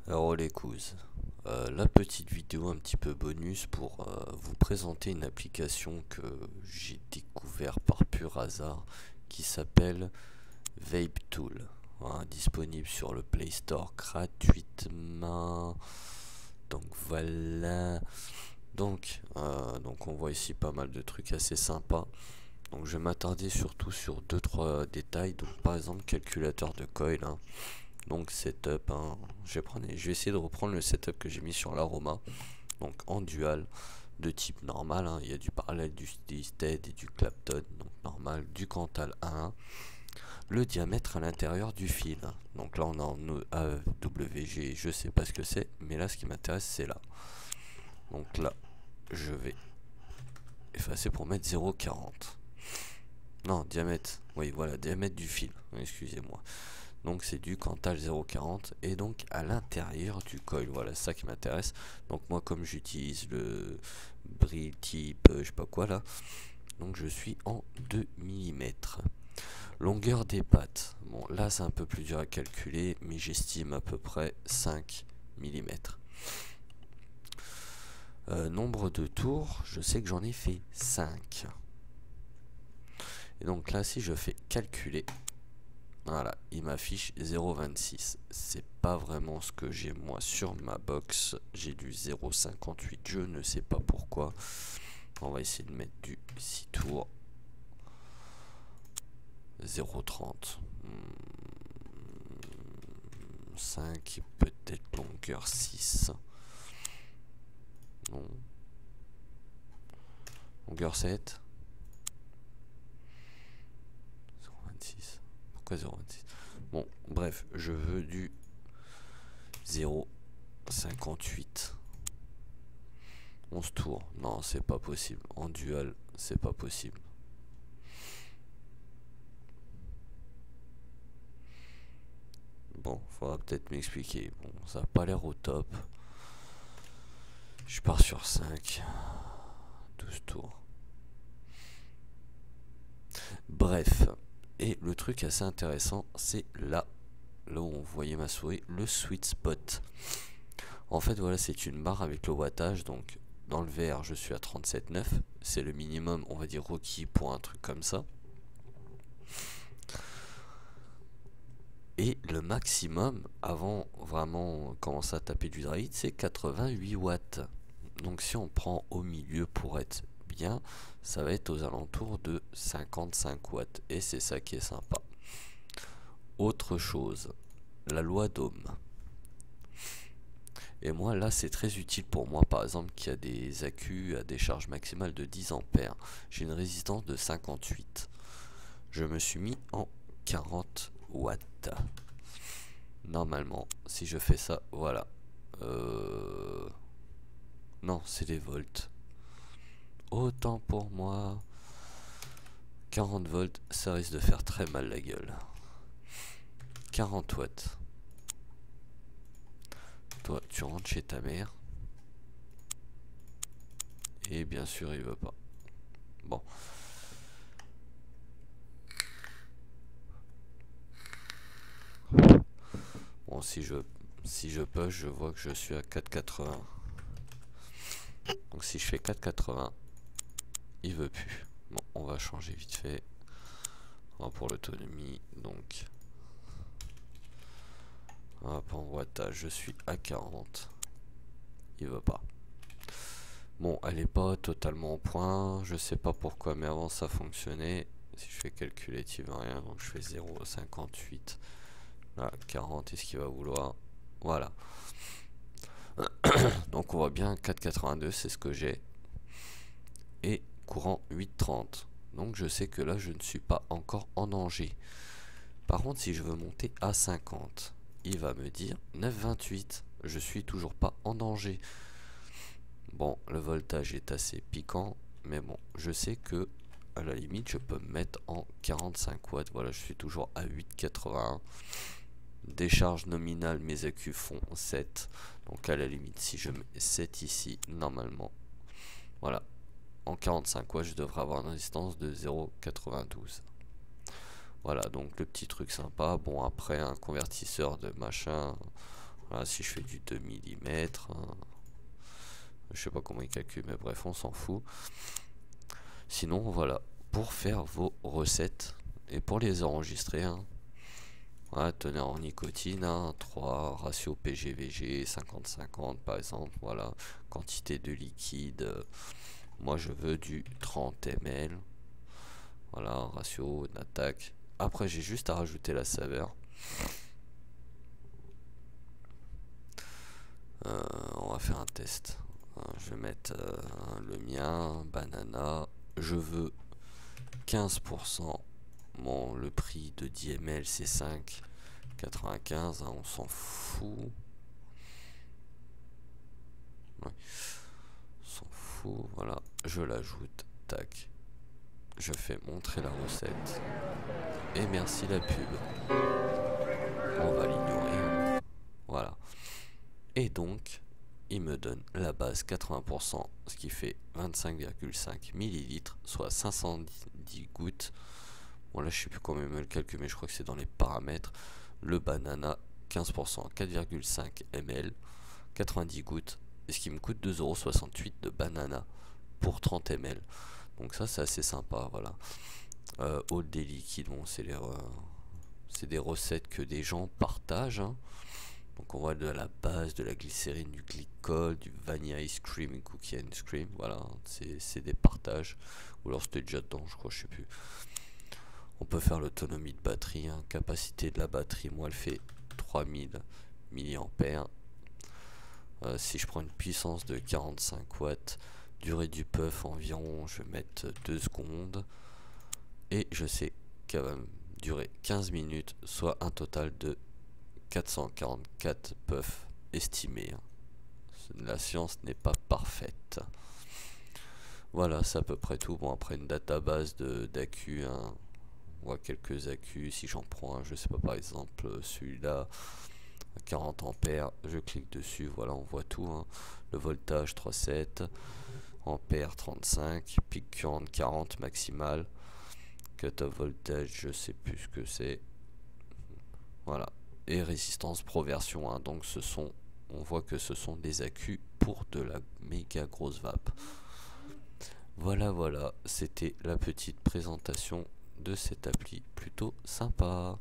Alors les cousins, la petite vidéo un petit peu bonus pour vous présenter une application que j'ai découvert par pur hasard qui s'appelle VapeTool. Voilà, disponible sur le Play Store gratuitement. Donc voilà. Donc on voit ici pas mal de trucs assez sympas. Donc je vais m'attarder surtout sur deux trois détails. Donc par exemple calculateur de coil, hein. Donc setup, hein. Je vais essayer de reprendre le setup que j'ai mis sur l'Aroma. Donc en dual de type normal, hein. Il y a du parallèle, du steady et du Clapton. Donc normal, du Cantal 1. Le diamètre à l'intérieur du fil, hein. Donc là on est en AWG, je sais pas ce que c'est, mais là ce qui m'intéresse c'est là. Donc là je vais effacer pour mettre 0,40. Non, diamètre, oui voilà, diamètre du fil, excusez-moi. Donc c'est du Cantal 0,40 et donc à l'intérieur du coil, voilà ça qui m'intéresse. Donc moi comme j'utilise le brill type je sais pas quoi là, donc je suis en 2 mm. Longueur des pattes, bon là c'est un peu plus dur à calculer mais j'estime à peu près 5 mm. Nombre de tours, je sais que j'en ai fait 5. Et donc là si je fais calculer, voilà, il m'affiche 0,26. C'est pas vraiment ce que j'ai moi sur ma box. J'ai du 0,58. Je ne sais pas pourquoi. On va essayer de mettre du 6 tours. 0,30. 5. Peut-être longueur 6. Non. Longueur 7. 0,26. Pourquoi 0,26? Bon, bref, je veux du 0,58. 11 tours. Non, c'est pas possible. En dual, c'est pas possible. Bon, faudra peut-être m'expliquer. Bon, ça n'a pas l'air au top. Je pars sur 5. 12 tours. Bref. Et le truc assez intéressant, c'est là où on voyait ma souris, le sweet spot. En fait, voilà, c'est une barre avec le wattage. Donc, dans le vert, je suis à 37,9. C'est le minimum, on va dire, requis pour un truc comme ça. Et le maximum, avant vraiment commencer à taper du drive, c'est 88 watts. Donc si on prend au milieu pour être bien, ça va être aux alentours de 55 watts. Et c'est ça qui est sympa. Autre chose, la loi d'Ohm. Et moi là c'est très utile pour moi par exemple qui a des accus à décharge maximale de 10 ampères. J'ai une résistance de 58. Je me suis mis en 40 watts. Normalement, si je fais ça, voilà. Non, c'est des volts. Autant pour moi. 40 volts, ça risque de faire très mal la gueule. 40 watts. Toi, tu rentres chez ta mère. Et bien sûr, il veut pas. Bon. Bon, si je push, je vois que je suis à 4,80. Donc si je fais 4,80, il veut plus. Bon, on va changer vite fait. Pour l'autonomie, donc. Hop, en wattage, je suis à 40. Il veut pas. Bon, elle est pas totalement au point. Je sais pas pourquoi, mais avant ça fonctionnait. Si je fais calculer, il veut rien. Donc je fais 0,58. Là, 40 est ce qu'il va vouloir. Voilà. Donc on voit bien 4,82, c'est ce que j'ai. Et courant 8,30. Donc je sais que là, je ne suis pas encore en danger. Par contre, si je veux monter à 50, il va me dire 9,28. Je suis toujours pas en danger. Bon, le voltage est assez piquant, mais bon, je sais que à la limite, je peux me mettre en 45 watts. Voilà, je suis toujours à 8,81. Décharge nominale, mes accus font 7. Donc à la limite, si je mets 7 ici, normalement, voilà, en 45 watts, je devrais avoir une résistance de 0,92. Voilà, donc le petit truc sympa. Bon, après, un convertisseur de machin, Voilà, si je fais du 2 mm, je sais pas comment il calcule, mais bref, on s'en fout. Sinon, voilà, pour faire vos recettes et pour les enregistrer, hein, voilà, teneur en nicotine, hein, 3, ratio PGVG, 50-50 par exemple, voilà, quantité de liquide, moi je veux du 30 ml, voilà, ratio d'attaque. Après, j'ai juste à rajouter la saveur. On va faire un test. Je vais mettre le mien, banana. Je veux 15%. Bon, le prix de 10 ml c'est 5,95, hein, on s'en fout. Ouais. On s'en fout, voilà. Je l'ajoute, tac. Je fais montrer la recette. Et merci la pub. On va l'ignorer. Voilà. Et donc, il me donne la base 80%, ce qui fait 25,5 millilitres, soit 510 gouttes. Bon là je sais plus combien me le calcul, mais je crois que c'est dans les paramètres. Le banana 15%, 4,5 ml, 90 gouttes, et ce qui me coûte 2,68 € de banana pour 30 ml. Donc ça c'est assez sympa, voilà. All des liquides, bon c'est des recettes que des gens partagent, hein. Donc on voit de la base, de la glycérine, du glycol, du vanilla ice cream et cookie ice cream. Voilà, c'est des partages. Ou alors c'était déjà dedans, je crois, je sais plus. On peut faire l'autonomie de batterie, hein. Capacité de la batterie, moi elle fait 3000 mAh. Si je prends une puissance de 45 watts, durée du puff environ, je vais mettre 2 secondes. Et je sais qu'elle va durer 15 minutes, soit un total de 444 puffs estimés. La science n'est pas parfaite. Voilà, c'est à peu près tout. Bon, après une database d'accu, hein. On voit quelques accus. Si j'en prends un, je sais pas, par exemple celui-là, 40 ampères, je clique dessus, voilà, on voit tout, hein. Le voltage 3,7, ampères 35, pic current 40 maximal, cut-off voltage, je sais plus ce que c'est. Voilà. Et résistance pro version 1, donc on voit que ce sont des accus pour de la méga grosse vape. Voilà, c'était la petite présentation de cette appli plutôt sympa.